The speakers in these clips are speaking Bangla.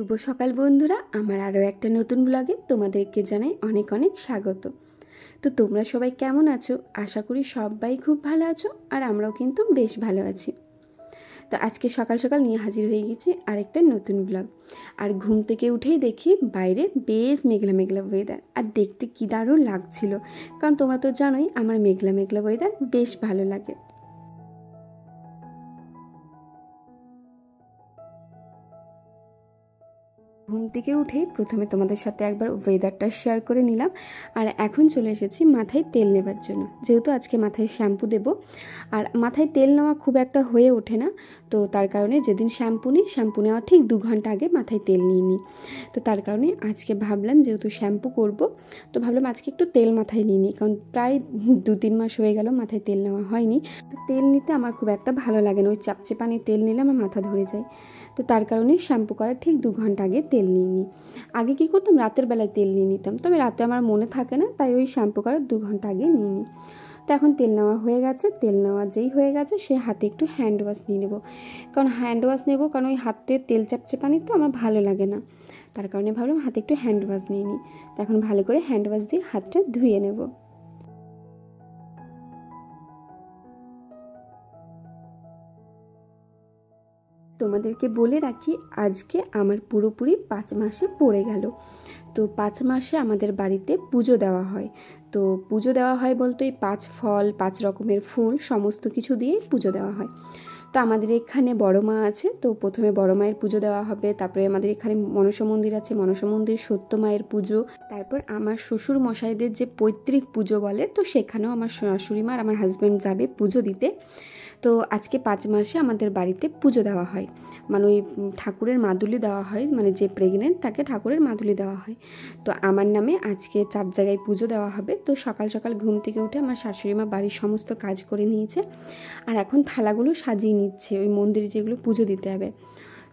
শুভ সকাল বন্ধুরা, আমার আরও একটা নতুন ব্লগে তোমাদেরকে জানাই অনেক অনেক স্বাগত। তো তোমরা সবাই কেমন আছো? আশা করি সবাই খুব ভালো আছো, আর আমরাও কিন্তু বেশ ভালো আছি। তো আজকে সকাল সকাল নিয়ে হাজির হয়ে গেছি আরেকটা নতুন ব্লগ। আর ঘুম থেকে উঠেই দেখি বাইরে বেশ মেঘলা মেঘলা ওয়েদার, আর দেখতে কী দারুণ লাগছিল, কারণ তোমরা তো জানোই আমার মেঘলা মেঘলা ওয়েদার বেশ ভালো লাগে। ঘুম থেকে উঠে প্রথমে তোমাদের সাথে একবার ওয়েদারটা শেয়ার করে নিলাম, আর এখন চলে এসেছি মাথায় তেল নেবার জন্য। যেহেতু আজকে মাথায় শ্যাম্পু দেব, আর মাথায় তেল নেওয়া খুব একটা হয়ে ওঠে না, তো তার কারণে যেদিন শ্যাম্পু নিই, শ্যাম্পু নেওয়া ঠিক 2 ঘন্টা আগে মাথায় তেল নিয়ে নিই। তো তার কারণে আজকে ভাবলাম যেহেতু শ্যাম্পু করব, তো ভাবলাম আজকে একটু তেল মাথায় নিয়ে নিই, কারণ প্রায় 2-3 মাস হয়ে গেল মাথায় তেল নেওয়া হয়নি। তেল নিতে আমার খুব একটা ভালো লাগে না, ওই চাপচে পানি তেল নিলে আমার মাথা ধরে যায়। তো তার কারণে শ্যাম্পু করার ঠিক 2 ঘন্টা আগে তেল নিয়ে নিই। আগে কী করতাম, রাতের বেলায় তেল নিয়ে নিতাম, তবে রাতে আমার মনে থাকে না, তাই ওই শ্যাম্পু করার 2 ঘন্টা আগে নিয়ে নিই। তো এখন তেল নেওয়া হয়ে গেছে, তেল নেওয়া যেই হয়ে গেছে সে হাতে একটু হ্যান্ড ওয়াশ নিয়ে নেবো, কারণ হ্যান্ড ওয়াশ নেবো, কারণ ওই হাতে তেল চাপচে পানি তো আমার ভালো লাগে না, তার কারণে ভাবলাম হাতে একটু হ্যান্ড ওয়াশ নিয়ে নিই। তো এখন ভালো করে হ্যান্ড ওয়াশ দিয়ে হাতটা ধুয়ে নেব। তোমাদেরকে বলে রাখি, আজকে আমার পুরোপুরি 5 মাসে পড়ে গেল। তো 5 মাসে আমাদের বাড়িতে পুজো দেওয়া হয়। তো পুজো দেওয়া হয় বলতে এই 5 ফল, 5 রকমের ফুল সমস্ত কিছু দিয়ে পুজো দেওয়া হয়। তো আমাদের এখানে বড় মা আছে, তো প্রথমে বড় মায়ের পুজো দেওয়া হবে, তারপরে আমাদের এখানে মনসা মন্দির আছে, মনসা মন্দির সত্য মায়ের পুজো, তারপর আমার শ্বশুর মশাইদের যে পৈতৃক পুজো বলে, তো সেখানেও আমার শাশুড়ি মা আর আমার হাজব্যান্ড যাবে পুজো দিতে। তো আজকে 5 মাসে আমাদের বাড়িতে পুজো দেওয়া হয়, মানে ওই ঠাকুরের মাদুলি দেওয়া হয়, মানে যে প্রেগনেন্ট তাকে ঠাকুরের মাদুলি দেওয়া হয়। তো আমার নামে আজকে 4 জায়গায় পুজো দেওয়া হবে। তো সকাল সকাল ঘুম থেকে উঠে আমার শাশুড়ি মা বাড়ির সমস্ত কাজ করে নিয়েছে, আর এখন থালাগুলো সাজিয়ে নিচ্ছে ওই মন্দিরে যেগুলো পুজো দিতে হবে।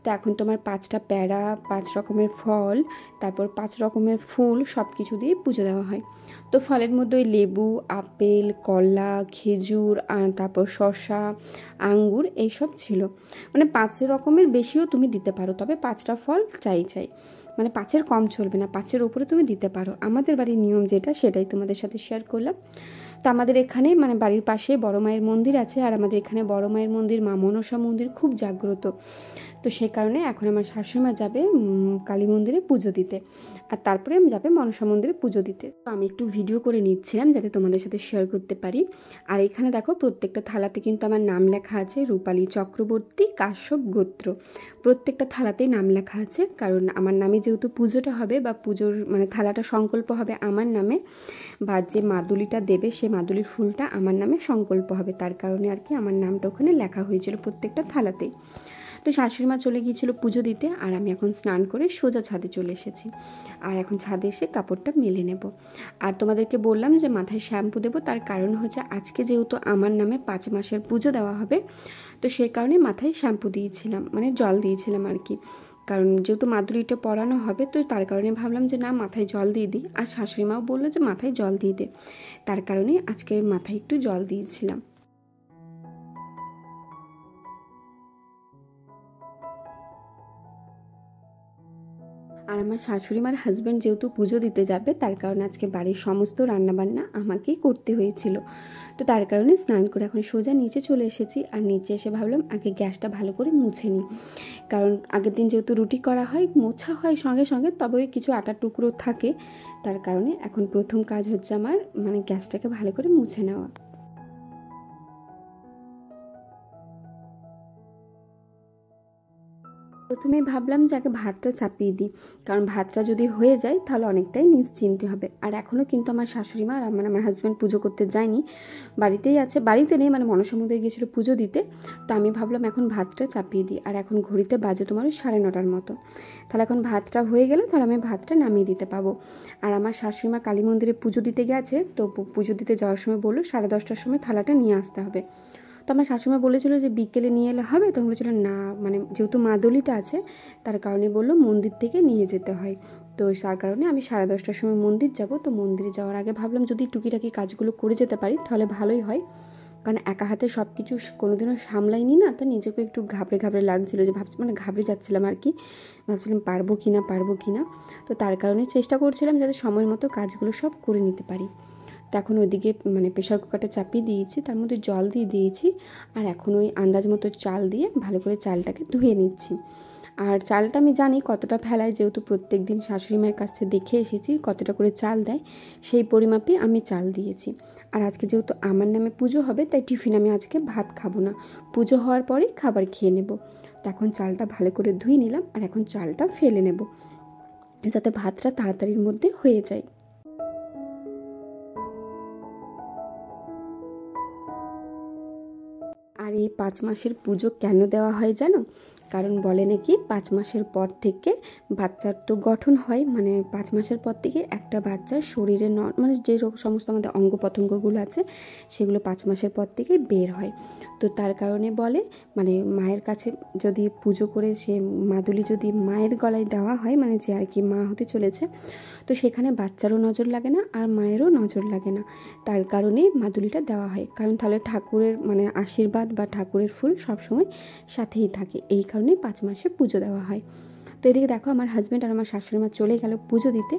তো এখন তোমার 5টা প্যাড়া, 5 রকমের ফল, তারপর 5 রকমের ফুল সব কিছু দিয়ে পুজো দেওয়া হয়। তো ফলের মধ্যে ওই লেবু, আপেল, কলা, খেজুর, আর তারপর শসা, আঙ্গুর এইসব ছিল। মানে 5 রকমের বেশিও তুমি দিতে পারো, তবে 5টা ফল চাই, মানে 5-এর কম চলবে না, 5-এর উপরে তুমি দিতে পারো। আমাদের বাড়ির নিয়ম যেটা সেটাই তোমাদের সাথে শেয়ার করলাম। তো আমাদের এখানে মানে বাড়ির পাশে বড় মায়ের মন্দির আছে, আর আমাদের এখানে বড় মায়ের মন্দির, মা মনসা মন্দির খুব জাগ্রত। তো সেই কারণে এখন আমার শাশুড়িমা যাবে কালী মন্দিরে পুজো দিতে, আর তারপরে আমি যাবে মনসা মন্দিরে পুজো দিতে। তো আমি একটু ভিডিও করে নিচ্ছিলাম যাতে তোমাদের সাথে শেয়ার করতে পারি। আর এখানে দেখো প্রত্যেকটা থালাতে কিন্তু আমার নাম লেখা আছে, রূপালী চক্রবর্তী কাশ্যপ গোত্র। প্রত্যেকটা থালাতেই নাম লেখা আছে, কারণ আমার নামে যেহেতু পুজোটা হবে, বা পুজোর মানে থালাটা সংকল্প হবে আমার নামে, বা যে মাদুলিটা দেবে সে মাদুলির ফুলটা আমার নামে সংকল্প হবে, তার কারণে আর কি আমার নামটা ওখানে লেখা হয়েছিল প্রত্যেকটা থালাতেই। তো শাশুড়ি মা চলে গিয়েছিল পুজো দিতে, আর আমি এখন স্নান করে সোজা ছাদে চলে এসেছি, আর এখন ছাদে এসে কাপড়টা মেলে নেব। আর তোমাদেরকে বললাম যে মাথায় শ্যাম্পু দেবো, তার কারণ হচ্ছে আজকে যেহেতু আমার নামে 5 মাসের পুজো দেওয়া হবে, তো সেই কারণে মাথায় শ্যাম্পু দিয়েছিলাম, মানে জল দিয়েছিলাম আর কি, কারণ যেহেতু মাদুরিটা পরানো হবে, তো তার কারণে ভাবলাম যে না মাথায় জল দিয়ে দিই। আর শাশুড়ি মাও বললো যে মাথায় জল দিয়ে দে, তার কারণে আজকে মাথায় একটু জল দিয়েছিলাম। আর আমার শাশুড়ি মার হাজব্যান্ড যেহেতু পুজো দিতে যাবে, তার কারণে আজকে বাড়ির সমস্ত রান্নাবান্না আমাকেই করতে হয়েছিল। তো তার কারণে স্নান করে এখন সোজা নিচে চলে এসেছি, আর নিচে এসে ভাবলাম আগে গ্যাসটা ভালো করে মুছে নিই, কারণ আগের দিন যেহেতু রুটি করা হয়, মোছা হয় সঙ্গে সঙ্গে, তবে ওই কিছু আটার টুকরো থাকে, তার কারণে এখন প্রথম কাজ হচ্ছে আমার মানে গ্যাসটাকে ভালো করে মুছে নেওয়া। প্রথমে ভাবলাম যে আগে ভাতটা চাপিয়ে দিই, কারণ ভাতটা যদি হয়ে যায় তাহলে অনেকটাই নিশ্চিন্তে হবে। আর এখনও কিন্তু আমার শাশুড়ি মা আর আমার হাজব্যান্ড পুজো করতে যায়নি, বাড়িতেই আছে, বাড়িতে নেই, মানে মনসা মন্দিরে গিয়েছিলো পুজো দিতে। তো আমি ভাবলাম এখন ভাতটা চাপিয়ে দিই, আর এখন ঘড়িতে বাজে তোমার 9:30 মতো। তাহলে এখন ভাতটা হয়ে গেলে তাহলে আমি ভাতটা নামিয়ে দিতে পাবো। আর আমার শাশুড়ি মা কালী মন্দিরে পুজো দিতে গেছে, তো পুজো দিতে যাওয়ার সময় বললো 10:30টার সময় থালাটা নিয়ে আসতে হবে। তো আমার শাশুড়ি মা বলেছিল যে বিকেলে নিয়ে এলে হবে, তো বলেছিল না, মানে যেহেতু মাদুলিটা আছে তার কারণে বললো মন্দির থেকে নিয়ে যেতে হয়। তো তার কারণে আমি 10:30টার সময় মন্দির যাব। তো মন্দিরে যাওয়ার আগে ভাবলাম যদি টুকিটাকি কাজগুলো করে যেতে পারি তাহলে ভালোই হয়, কারণ একা হাতে সব কিছু কোনোদিনও সামলাইনি না, তো নিজেকে একটু ঘাবড়ে ঘাবড়ে লাগছিলো, যে ভাবছি মানে ঘাবড়ে যাচ্ছিলাম আর কি, ভাবছিলাম পারবো কি না। তো তার কারণে চেষ্টা করছিলাম যাতে সময় মতো কাজগুলো সব করে নিতে পারি। তো এখন ওইদিকে মানে প্রেশার কুকারটা চাপিয়ে দিয়েছি, তার মধ্যে জল দিয়ে দিয়েছি, আর এখন ওই আন্দাজ মতো চাল দিয়ে ভালো করে চালটাকে ধুয়ে নিচ্ছি। আর চালটা আমি জানি কতটা ফেলায়, যেহেতু প্রত্যেক দিন শাশুড়ি মায়ের কাছ থেকে দেখে এসেছি কতটা করে চাল দেয়, সেই পরিমাপে আমি চাল দিয়েছি। আর আজকে যেহেতু আমার নামে পুজো হবে, তাই টিফিন আমি আজকে ভাত খাবো না, পুজো হওয়ার পরেই খাবার খেয়ে নেব। তো এখন চালটা ভালো করে ধুয়ে নিলাম, আর এখন চালটা ফেলে নেব যাতে ভাতটা তাড়াতাড়ির মধ্যে হয়ে যায়। আর এই 5 মাসের পুজো কেন দেওয়া হয় জানো? কারণ বলে নাকি 5 মাসের পর থেকে বাচ্চার তো গঠন হয়, মানে 5 মাসের পর থেকে একটা বাচ্চার শরীরে মানে যে সমস্ত আমাদের অঙ্গ প্রত্যঙ্গগুলো আছে সেগুলো 5 মাসের পর থেকে বের হয়। তো তার কারণে বলে মানে মায়ের কাছে যদি পুজো করে সে মাদুলি যদি মায়ের গলায় দেওয়া হয়, মানে যে আর কি মা হতে চলেছে, তো সেখানে বাচ্চারও নজর লাগে না আর মায়েরও নজর লাগে না। তার কারণেই মাদুলিটা দেওয়া হয়, কারণ তাহলে ঠাকুরের মানে আশীর্বাদ বা ঠাকুরের ফুল সবসময় সাথেই থাকে, এই কারণেই 5 মাসে পুজো দেওয়া হয়। তো এদিকে দেখো আমার হাজব্যান্ড আর আমার শাশুড়ি মা চলে গেল পুজো দিতে,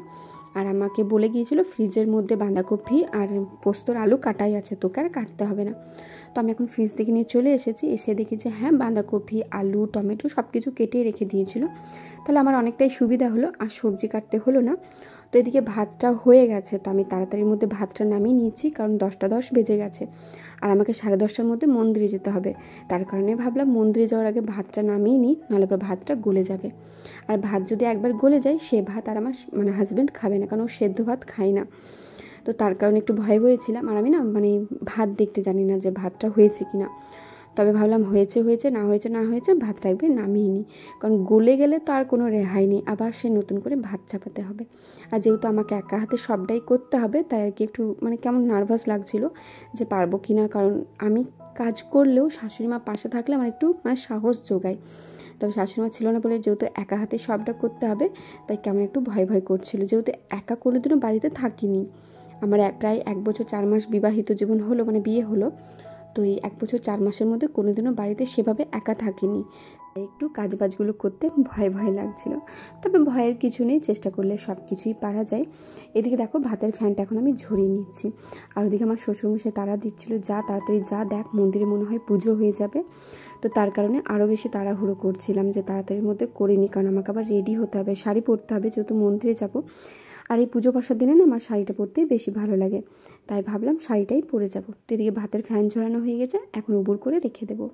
আর আমাকে বলে গিয়েছিল ফ্রিজের মধ্যে বাঁধাকপি আর পোস্তর আলু কাটাই আছে, তোকে আর কাটতে হবে না। তো আমি এখন ফ্রিজ থেকে নিয়ে চলে এসেছি, এসে দেখি যে হ্যাঁ বাঁধাকপি আলু টমেটো সব কিছু কেটে রেখে দিয়েছিল, তাহলে আমার অনেকটাই সুবিধা হলো, আর সবজি কাটতে হলো না। তো এদিকে ভাতটা হয়ে গেছে, তো আমি তাড়াতাড়ির মধ্যে ভাতটা নামিয়ে নিয়েছি, কারণ 10টা 10 বেজে গেছে আর আমাকে 10:30টার মধ্যে মন্দিরে যেতে হবে। তার কারণে ভাবলাম মন্দিরে যাওয়ার আগে ভাতটা নামিয়ে নিই, নাহলে পর ভাতটা গলে যাবে। আর ভাত যদি একবার গলে যায় সে ভাত আর আমার মানে হাজব্যান্ড খাবে না, কারণ ও সেদ্ধ ভাত খায় না। তো তার কারণে একটু ভয় হয়েছিলাম, আর আমি না মানে ভাত দেখতে জানি না যে ভাতটা হয়েছে কি না। তবে ভাবলাম হয়েছে না হয়েছে ভাতটা একবার নামিয়ে নিই, কারণ গলে গেলে তো আর কোনো রেহাই নেই, আবার সে নতুন করে ভাত চাপাতে হবে। আর যেহেতু আমাকে একা হাতে সবটাই করতে হবে, তাই আর কি একটু মানে কেমন নার্ভাস লাগছিল যে পারবো কি না, কারণ আমি কাজ করলেও শাশুড়ি মা পাশে থাকলে আমার একটু মানে সাহস যোগায়। তবে শাশুড়ি মা ছিল না বলে যেহেতু একা হাতে সবটা করতে হবে, তাই কেমন একটু ভয় ভয় করছিল, যেহেতু একা কোনোদিনও বাড়িতে থাকিনি। আমার প্রায় 1 বছর 4 মাস বিবাহিত জীবন হলো, মানে বিয়ে হলো, তো এই 1 বছর 4 মাসের মধ্যে কোনোদিনও বাড়িতে সেভাবে একা থাকিনি, একটু কাজবাজগুলো করতে ভয় ভয় লাগছিল। তবে ভয়ের কিছু নেই, চেষ্টা করলে সব কিছুই পারা যায়। এদিকে দেখো ভাতের ফ্যানটা এখন আমি ঝরিয়ে নিচ্ছি, আর ওদিকে আমার শ্বশুরমশাই তাড়া দিচ্ছিলো, যা তাড়াতাড়ি যা, দেখ মন্দিরে মনে হয় পুজো হয়ে যাবে। তো তার কারণে আরও বেশি তাড়াহুড়ো করছিলাম যে তাড়াতাড়ির মধ্যে করে নিই, কারণ আমাকে আবার রেডি হতে হবে, শাড়ি পরতে হবে, যেহেতু মন্দিরে যাব। আর এই পুজো বসার দিনে না আমার শাড়িটা পরতেই বেশি ভালো লাগে, তাই ভাবলাম শাড়িটাই পরে যাব। তো এদিকে ভাতের ফ্যান ঝরানো হয়ে গেছে, এখন উবুর করে রেখে দেবো।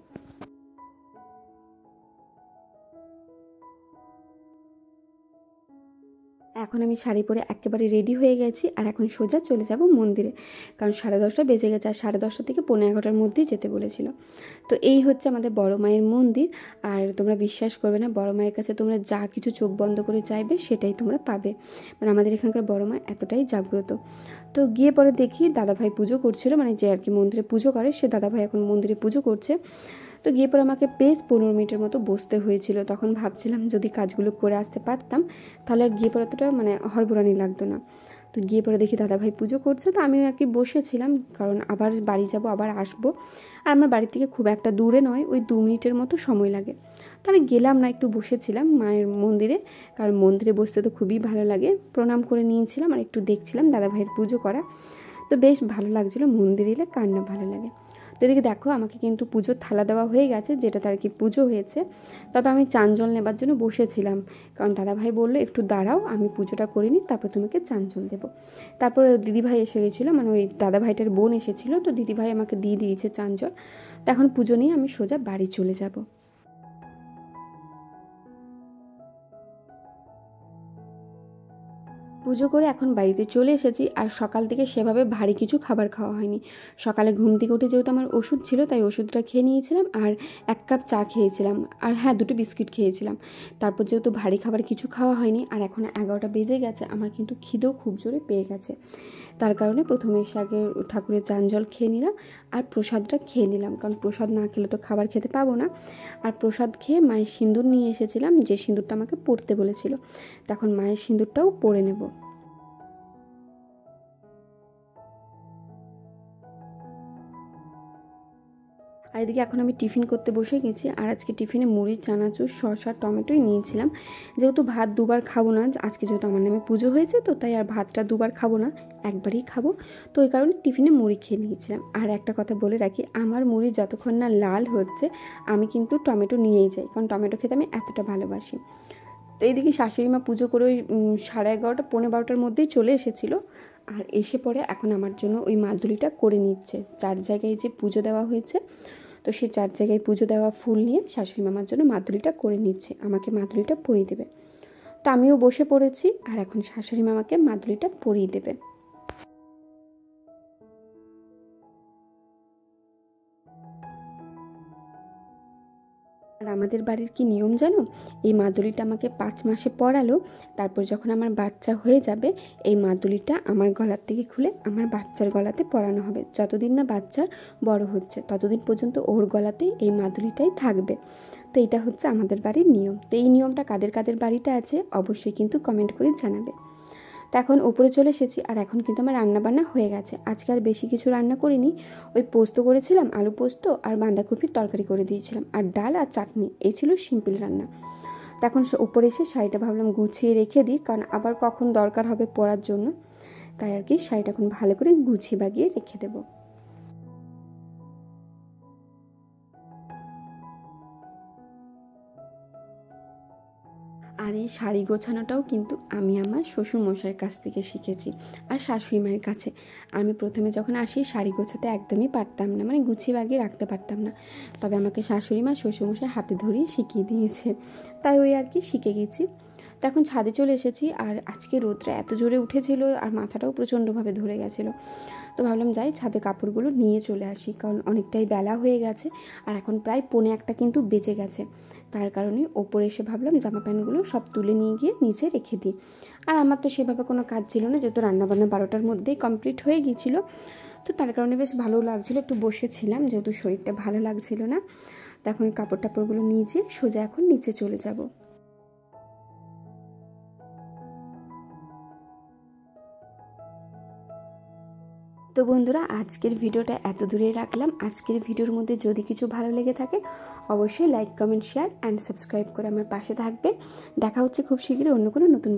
এখন আমি শাড়ি পরে একেবারে রেডি হয়ে গেছি, আর এখন সোজা চলে যাব মন্দিরে, কারণ 10:30 বেজে গেছে, আর 10:30 থেকে 11:15-র মধ্যেই যেতে বলেছিল। তো এই হচ্ছে আমাদের বড় মায়ের মন্দির। আর তোমরা বিশ্বাস করবে না, বড় মায়ের কাছে তোমরা যা কিছু চোখ বন্ধ করে চাইবে সেটাই তোমরা পাবে, মানে আমাদের এখানকার বড় মা এতটাই জাগ্রত। তো গিয়ে পরে দেখি দাদাভাই পুজো করছিল, মানে যে আর কি মন্দিরে পুজো করে সে দাদাভাই এখন মন্দিরে পুজো করছে। তো গিয়ে পরে আমাকে বেশ 15 মিনিটের মতো বসতে হয়েছিল, তখন ভাবছিলাম যদি কাজগুলো করে আসতে পারতাম তাহলে আর গিয়ে পরে অতটা মানে হড়বড়ানি লাগতো না। তো গিয়ে পরে দেখি দাদাভাই পুজো করছে, তো আমি আর কি বসেছিলাম, কারণ আবার বাড়ি যাব আবার আসবো, আর আমার বাড়ি থেকে খুব একটা দূরে নয়, ওই 2 মিনিটের মতো সময় লাগে। তাহলে গেলাম না, একটু বসেছিলাম মায়ের মন্দিরে, কারণ মন্দিরে বসতে তো খুবই ভালো লাগে, প্রণাম করে নিয়েছিলাম আর একটু দেখছিলাম দাদাভাইয়ের পুজো করা। তো বেশ ভালো লাগছিলো, মন্দিরে এলে কার না ভালো লাগে। তো এদিকে দেখো আমাকে কিন্তু পুজোর থালা দেওয়া হয়ে গেছে, যেটাতে আর কি পুজো হয়েছে। তবে আমি চান জল নেবার জন্য বসেছিলাম, কারণ দাদাভাই বললো একটু দাঁড়াও আমি পুজোটা করে নিই, তারপর তোমাকে চান জল দেবো। তারপরে দিদিভাই এসে গেছিলো, মানে ওই দাদাভাইটার বোন এসেছিলো, তো দিদিভাই আমাকে দিয়ে দিয়েছে চান জল। তো এখন পুজো নিয়ে আমি সোজা বাড়ি চলে যাব। পুজো করে এখন বাড়িতে চলে এসেছি, আর সকাল থেকে সেভাবে ভারী কিছু খাবার খাওয়া হয়নি। সকালে ঘুম থেকে উঠে যেহেতু আমার ওষুধ ছিল, তাই ওষুধটা খেয়ে নিয়েছিলাম, আর 1 কাপ চা খেয়েছিলাম, আর হ্যাঁ 2টো বিস্কিট খেয়েছিলাম। তারপর যেহেতু ভারী খাবার কিছু খাওয়া হয়নি, আর এখন 11টা বেজে গেছে, আমার কিন্তু খিদেও খুব জোরে পেয়ে গেছে। তার কারণে প্রথমে এসে আগে ঠাকুরের চান জল খেয়ে নিলাম, আর প্রসাদটা খেয়ে নিলাম, কারণ প্রসাদ না খেলে তো খাবার খেতে পাবো না। আর প্রসাদ খেয়ে মায়ের সিঁদুর নিয়ে এসেছিলাম, যে সিঁদুরটা আমাকে পরতে বলেছিল, তখন মায়ের সিঁদুরটাও পরে নেব। আর এদিকে এখন আমি টিফিন করতে বসে গেছি। আর আজকে টিফিনে মুড়ি, চানাচুর, শসা, টমেটোই নিয়েছিলাম। যেহেতু ভাত দুবার খাবো না, আজকে যেহেতু আমার নামে পুজো হয়েছে, তো তাই আর ভাতটা দুবার খাবো না, একবারই খাবো। তো ওই কারণে টিফিনে মুড়ি খেয়ে নিয়েছিলাম। আর একটা কথা বলে রাখি, আমার মুড়ি যতক্ষণ না লাল হচ্ছে আমি কিন্তু টমেটো নিয়েই যাই, কারণ টমেটো খেতে আমি এতটা ভালোবাসি। তো এইদিকে শাশুড়ি মা পুজো করে ওই 11:30 পৌনে 12টার মধ্যেই চলে এসেছিলো। আর এসে পরে এখন আমার জন্য ওই মাদুলিটা করে নিচ্ছে। 4 জায়গায় যে পুজো দেওয়া হয়েছে, তো সেই 4 জায়গায় পুজো দেওয়া ফুল নিয়ে শাশুড়ি মামার জন্য মাদুলিটা করে নিচ্ছে, আমাকে মাদুলিটা পরিয়ে দেবে। তো আমিও বসে পড়েছি, আর এখন শাশুড়ি মামাকে মাদুলিটা পরিয়ে দেবে। আর আমাদের বাড়ির কি নিয়ম জানো, এই মাদুলিটা আমাকে 5 মাসে পরালো, তারপর যখন আমার বাচ্চা হয়ে যাবে এই মাদুলিটা আমার গলার থেকে খুলে আমার বাচ্চার গলাতে পরানো হবে। যতদিন না বাচ্চার বড় হচ্ছে ততদিন পর্যন্ত ওর গলাতেই এই মাদুলিটাই থাকবে। তো এটা হচ্ছে আমাদের বাড়ির নিয়ম। তো এই নিয়মটা কাদের কাদের বাড়িতে আছে অবশ্যই কিন্তু কমেন্ট করে জানাবে। তো এখন ওপরে চলে এসেছি, আর এখন কিন্তু আমার রান্নাবান্না হয়ে গেছে। আজকে আর বেশি কিছু রান্না করিনি, ওই পোস্ত করেছিলাম, আলু পোস্ত আর বাঁধাকপির তরকারি করে দিয়েছিলাম, আর ডাল আর চাটনি, এই ছিল সিম্পল রান্না। তো এখন ওপরে এসে শাড়িটা ভাবলাম গুছিয়ে রেখে দিই, কারণ আবার কখন দরকার হবে পরার জন্য, তাই আর কি শাড়িটা এখন ভালো করে গুছিয়ে বাগিয়ে রেখে দেবো। আর এই শাড়ি গোছানোটাও কিন্তু আমি আমার শ্বশুরমশাইয়ের কাছ থেকে শিখেছি, আর শাশুড়ি মায়ের কাছে। আমি প্রথমে যখন আসি শাড়ি গোছাতে একদমই পারতাম না, মানে গুছিয়ে বাগিয়ে রাখতে পারতাম না। তবে আমাকে শাশুড়ি মা শ্বশুরমশাই হাতে ধরিয়ে শিখিয়ে দিয়েছে, তাই ওই আর কি শিখে গেছি। তো এখন ছাদে চলে এসেছি, আর আজকে রোদটা এত জোরে উঠেছিল আর মাথাটাও প্রচণ্ডভাবে ধরে গেছিলো। তো ভাবলাম যাই ছাদে কাপড়গুলো নিয়ে চলে আসি, কারণ অনেকটাই বেলা হয়ে গেছে, আর এখন প্রায় 1:45 কিন্তু বেজে গেছে। তার কারণে ওপরে এসে ভাবলাম জামা প্যান্টগুলো সব তুলে নিয়ে গিয়ে নিচে রেখে দিই। আর আমার তো সেভাবে কোনো কাজ ছিল না, যেহেতু রান্নাবান্না 12টার মধ্যেই কমপ্লিট হয়ে গিয়েছিলো। তো তার কারণে বেশ ভালো লাগছিলো, একটু বসেছিলাম, যেহেতু শরীরটা ভালো লাগছিল না। তখন কাপড় টাপড়গুলো নিয়ে যেয়ে সোজা এখন নিচে চলে যাব। তো বন্ধুরা, আজকের ভিডিওটা এত দূরেই রাখলাম। আজকের ভিডিওর মধ্যে যদি কিছু ভালো লেগে থাকে অবশ্যই like, comment, share and subscribe করে আমার পাশে থাকবে। দেখা হচ্ছে খুব শীঘ্রই অন্য কোনো নতুন